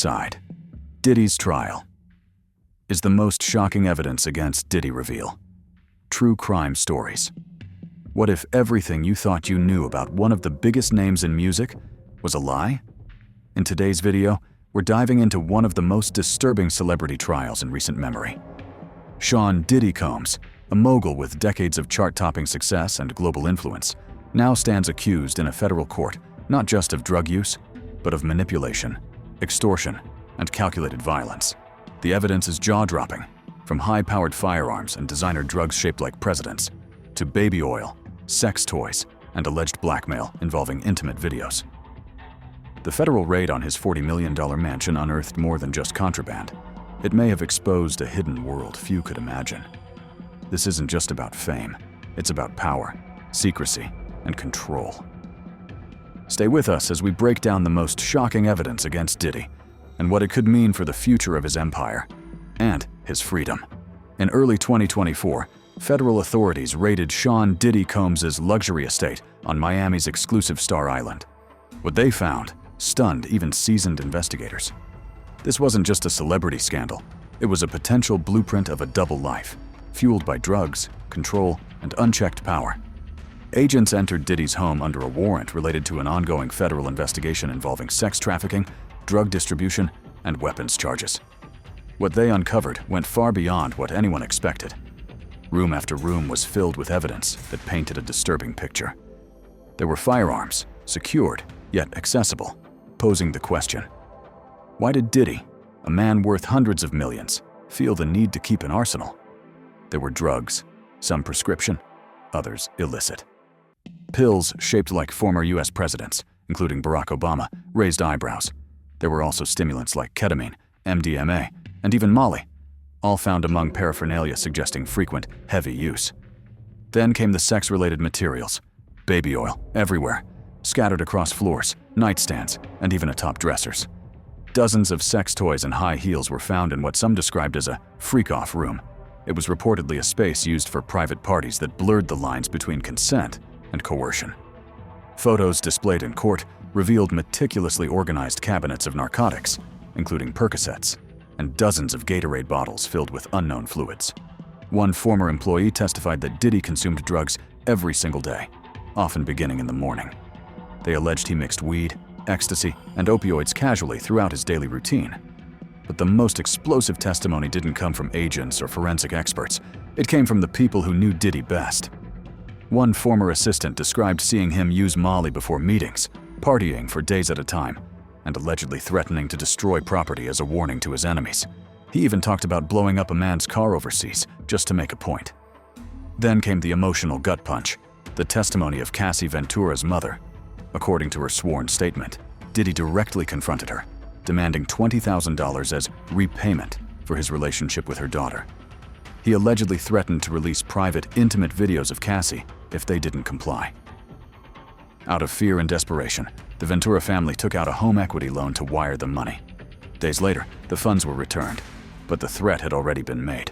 side. Diddy's trial. Is the most shocking evidence against Diddy reveal. True crime stories. What if everything you thought you knew about one of the biggest names in music was a lie? In today's video, we're diving into one of the most disturbing celebrity trials in recent memory. Sean "Diddy" Combs, a mogul with decades of chart-topping success and global influence, now stands accused in a federal court not just of drug use, but of manipulation, extortion, and calculated violence. The evidence is jaw-dropping, from high-powered firearms and designer drugs shaped like presidents, to baby oil, sex toys, and alleged blackmail involving intimate videos. The federal raid on his $40 million mansion unearthed more than just contraband. It may have exposed a hidden world few could imagine. This isn't just about fame, it's about power, secrecy, and control. Stay with us as we break down the most shocking evidence against Diddy and what it could mean for the future of his empire and his freedom. In early 2024, federal authorities raided Sean "Diddy" Combs' luxury estate on Miami's exclusive Star Island. What they found stunned even seasoned investigators. This wasn't just a celebrity scandal, it was a potential blueprint of a double life, fueled by drugs, control, and unchecked power. Agents entered Diddy's home under a warrant related to an ongoing federal investigation involving sex trafficking, drug distribution, and weapons charges. What they uncovered went far beyond what anyone expected. Room after room was filled with evidence that painted a disturbing picture. There were firearms, secured, yet accessible, posing the question: why did Diddy, a man worth hundreds of millions, feel the need to keep an arsenal? There were drugs, some prescription, others illicit. Pills shaped like former US presidents, including Barack Obama, raised eyebrows. There were also stimulants like ketamine, MDMA, and even Molly, all found among paraphernalia suggesting frequent, heavy use. Then came the sex-related materials, baby oil everywhere, scattered across floors, nightstands, and even atop dressers. Dozens of sex toys and high heels were found in what some described as a freak-off room. It was reportedly a space used for private parties that blurred the lines between consent and coercion. Photos displayed in court revealed meticulously organized cabinets of narcotics, including Percocets, and dozens of Gatorade bottles filled with unknown fluids. One former employee testified that Diddy consumed drugs every single day, often beginning in the morning. They alleged he mixed weed, ecstasy, and opioids casually throughout his daily routine. But the most explosive testimony didn't come from agents or forensic experts. It came from the people who knew Diddy best. One former assistant described seeing him use Molly before meetings, partying for days at a time, and allegedly threatening to destroy property as a warning to his enemies. He even talked about blowing up a man's car overseas just to make a point. Then came the emotional gut punch, the testimony of Cassie Ventura's mother. According to her sworn statement, Diddy directly confronted her, demanding $20,000 as repayment for his relationship with her daughter. He allegedly threatened to release private, intimate videos of Cassie if they didn't comply. Out of fear and desperation, the Ventura family took out a home equity loan to wire the money. Days later, the funds were returned, but the threat had already been made.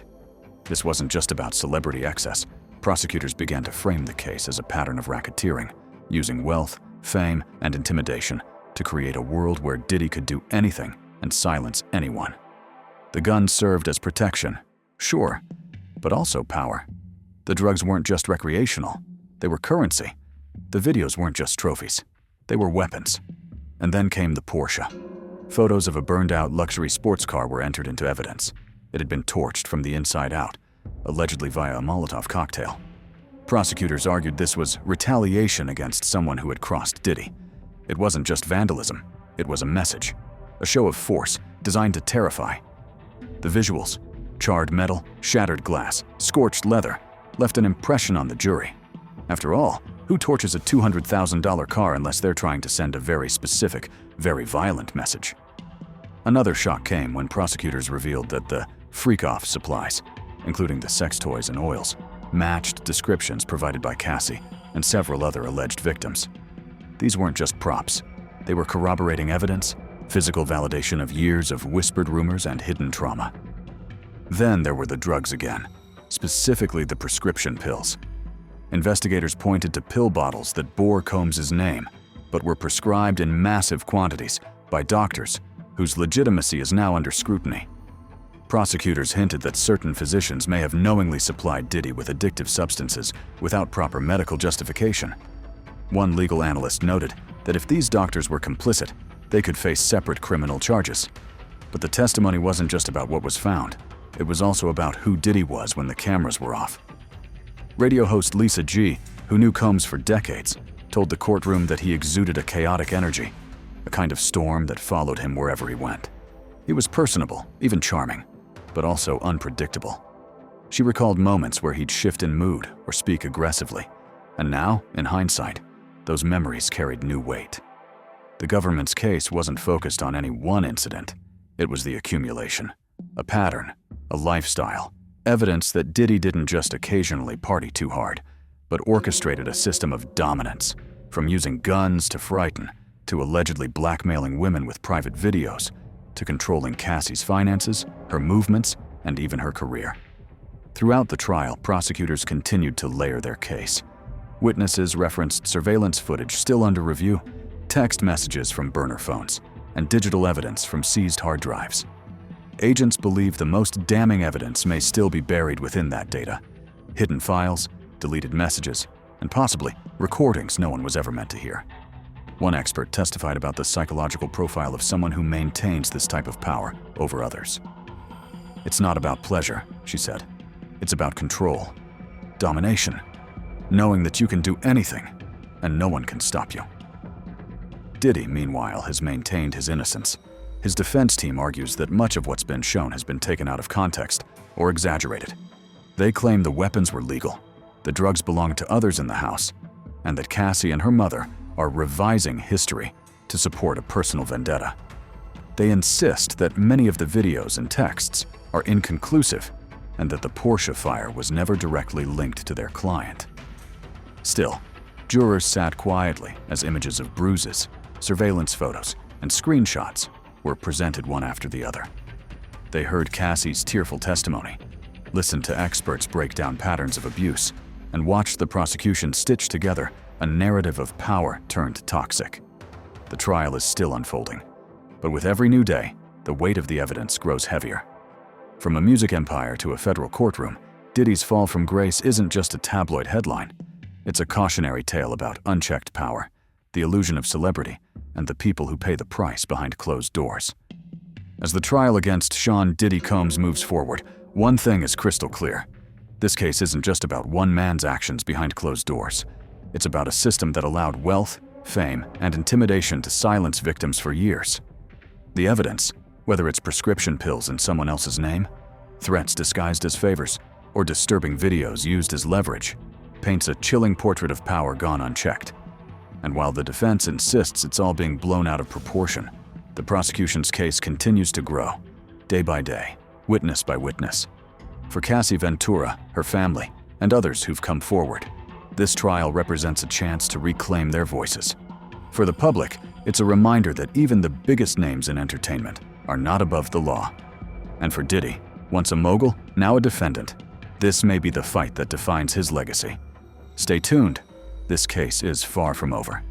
This wasn't just about celebrity excess. Prosecutors began to frame the case as a pattern of racketeering, using wealth, fame, and intimidation to create a world where Diddy could do anything and silence anyone. The guns served as protection, sure, but also power. The drugs weren't just recreational, they were currency. The videos weren't just trophies, they were weapons. And then came the Porsche. Photos of a burned-out luxury sports car were entered into evidence. It had been torched from the inside out, allegedly via a Molotov cocktail. Prosecutors argued this was retaliation against someone who had crossed Diddy. It wasn't just vandalism, it was a message, a show of force designed to terrify. The visuals, charred metal, shattered glass, scorched leather, left an impression on the jury. After all, who torches a $200,000 car unless they're trying to send a very specific, very violent message? Another shock came when prosecutors revealed that the freak-off supplies, including the sex toys and oils, matched descriptions provided by Cassie and several other alleged victims. These weren't just props. They were corroborating evidence, physical validation of years of whispered rumors and hidden trauma. Then there were the drugs again, specifically the prescription pills. Investigators pointed to pill bottles that bore Combs' name, but were prescribed in massive quantities by doctors whose legitimacy is now under scrutiny. Prosecutors hinted that certain physicians may have knowingly supplied Diddy with addictive substances without proper medical justification. One legal analyst noted that if these doctors were complicit, they could face separate criminal charges. But the testimony wasn't just about what was found. It was also about who Diddy was when the cameras were off. Radio host Lisa G., who knew Combs for decades, told the courtroom that he exuded a chaotic energy, a kind of storm that followed him wherever he went. He was personable, even charming, but also unpredictable. She recalled moments where he'd shift in mood or speak aggressively, and now, in hindsight, those memories carried new weight. The government's case wasn't focused on any one incident. It was the accumulation, a pattern, a lifestyle, evidence that Diddy didn't just occasionally party too hard, but orchestrated a system of dominance, from using guns to frighten, to allegedly blackmailing women with private videos, to controlling Cassie's finances, her movements, and even her career. Throughout the trial, prosecutors continued to layer their case. Witnesses referenced surveillance footage still under review, text messages from burner phones, and digital evidence from seized hard drives. Agents believe the most damning evidence may still be buried within that data: hidden files, deleted messages, and possibly recordings no one was ever meant to hear. One expert testified about the psychological profile of someone who maintains this type of power over others. "It's not about pleasure," she said. "It's about control, domination, knowing that you can do anything and no one can stop you." Diddy, meanwhile, has maintained his innocence. His defense team argues that much of what's been shown has been taken out of context or exaggerated. They claim the weapons were legal, the drugs belonged to others in the house, and that Cassie and her mother are revising history to support a personal vendetta. They insist that many of the videos and texts are inconclusive and that the Porsche fire was never directly linked to their client. Still, jurors sat quietly as images of bruises, surveillance photos, and screenshots were presented one after the other. They heard Cassie's tearful testimony, listened to experts break down patterns of abuse, and watched the prosecution stitch together a narrative of power turned toxic. The trial is still unfolding, but with every new day, the weight of the evidence grows heavier. From a music empire to a federal courtroom, Diddy's fall from grace isn't just a tabloid headline. It's a cautionary tale about unchecked power, the illusion of celebrity, and the people who pay the price behind closed doors. As the trial against Sean Diddy Combs moves forward, one thing is crystal clear. This case isn't just about one man's actions behind closed doors. It's about a system that allowed wealth, fame, and intimidation to silence victims for years. The evidence, whether it's prescription pills in someone else's name, threats disguised as favors, or disturbing videos used as leverage, paints a chilling portrait of power gone unchecked. And while the defense insists it's all being blown out of proportion, the prosecution's case continues to grow, day by day, witness by witness. For Cassie Ventura, her family, and others who've come forward, this trial represents a chance to reclaim their voices. For the public, it's a reminder that even the biggest names in entertainment are not above the law. And for Diddy, once a mogul, now a defendant, this may be the fight that defines his legacy. Stay tuned. This case is far from over.